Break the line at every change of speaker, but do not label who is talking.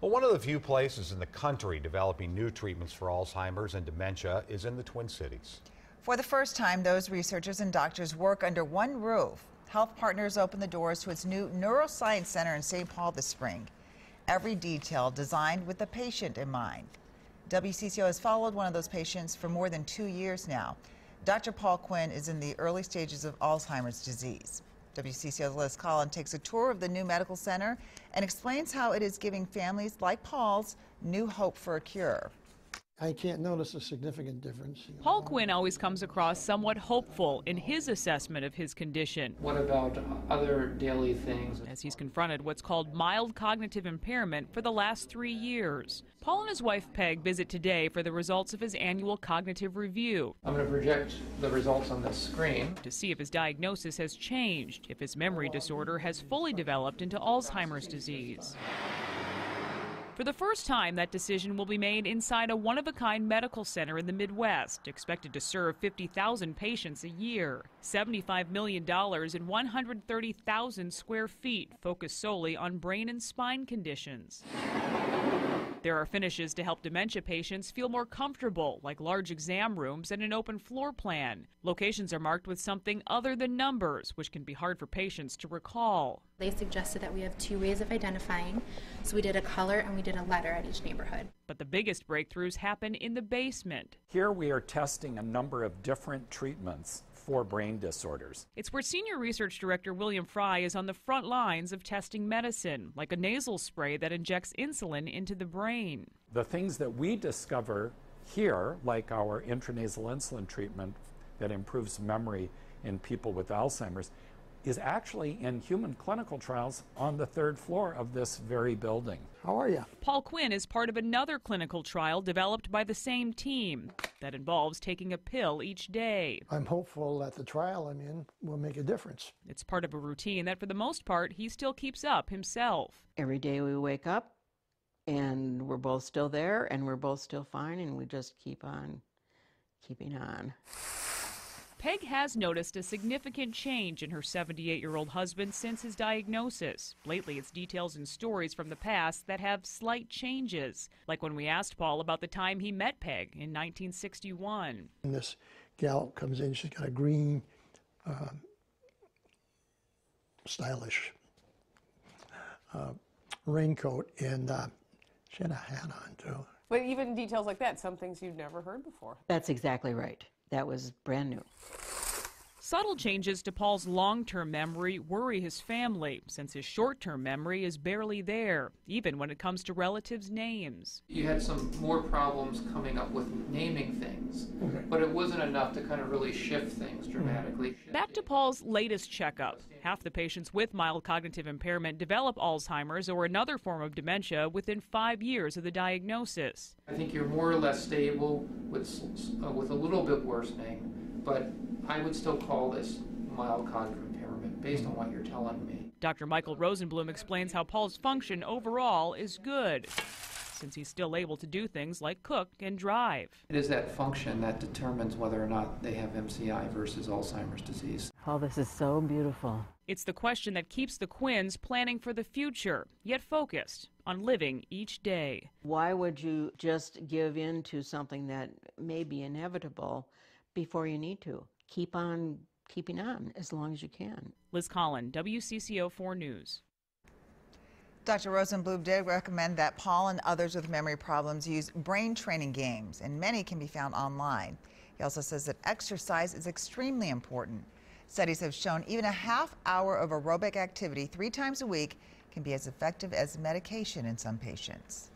Well, one of the few places in the country developing new treatments for Alzheimer's and dementia is in the Twin Cities.
For the first time, those researchers and doctors work under one roof. Health Partners opened the doors to its new neuroscience center in St. Paul this spring. Every detail designed with the patient in mind. WCCO has followed one of those patients for more than 2 years now. Dr. Paul Quinn is in the early stages of Alzheimer's disease. WCCO's Liz Collin takes a tour of the new medical center and explains how it is giving families like Paul's new hope for a cure.
I can't notice a significant difference.
Paul Quinn always comes across somewhat hopeful in his assessment of his condition.
What about other daily things?
As he's confronted what's called mild cognitive impairment for the last 3 years. Paul and his wife Peg visit today for the results of his annual cognitive review.
I'm going to project the results on the screen
to see if his diagnosis has changed, if his memory disorder has fully developed into Alzheimer's disease. For the first time, that decision will be made inside a one-of-a-kind medical center in the Midwest, expected to serve 50,000 patients a year. $75 million and 130,000 square feet, focused solely on brain and spine conditions. There are finishes to help dementia patients feel more comfortable, like large exam rooms and an open floor plan. Locations are marked with something other than numbers, which can be hard for patients to recall.
They suggested that we have 2 ways of identifying, so we did a color and we did a letter at each neighborhood.
But the biggest breakthroughs happen in the basement.
Here we are testing a number of different treatments for brain disorders.
It's where Senior Research Director William Fry is on the front lines of testing medicine, like a nasal spray that injects insulin into the brain.
The things that we discover here, like our intranasal insulin treatment that improves memory in people with Alzheimer's, is actually in human clinical trials on the 3rd floor of this very building.
How are you?
Paul Quinn is part of another clinical trial developed by the same team that involves taking a pill each day.
I'm hopeful that the trial I'm in will make a difference.
It's part of a routine that for the most part he still keeps up himself.
Every day we wake up and we're both still there and we're both still fine, and we just keep on keeping on.
Peg has noticed a significant change in her 78-year-old husband since his diagnosis. Lately, it's details and stories from the past that have slight changes, like when we asked Paul about the time he met Peg in 1961.
And this gal comes in, she's got a green, stylish raincoat, and she had a hat on, too.
But even details like that, some things you've never heard before.
That's exactly right. That was brand new.
Subtle changes to Paul's long-term memory worry his family, since his short-term memory is barely there, even when it comes to relatives' names.
You had some more problems coming up with naming things, but it wasn't enough to kind of really shift things dramatically.
Back to Paul's latest checkup. Half the patients with mild cognitive impairment develop Alzheimer's or another form of dementia within 5 years of the diagnosis.
I think you're more or less stable with a little bit worsening, but I would still call this mild cognitive impairment based on what you're telling me.
Dr. Michael Rosenblum explains how Paul's function overall is good, since he's still able to do things like cook and drive.
It is that function that determines whether or not they have MCI versus Alzheimer's disease.
Oh, this is so beautiful.
It's the question that keeps the Quinns planning for the future, yet focused on living each day.
Why would you just give in to something that may be inevitable before you need to? Keep on keeping on as long as you can.
Liz Collin, WCCO 4 News.
Dr. Rosenblum did recommend that Paul and others with memory problems use brain training games, and many can be found online. He also says that exercise is extremely important. Studies have shown even a half hour of aerobic activity 3 times a week can be as effective as medication in some patients.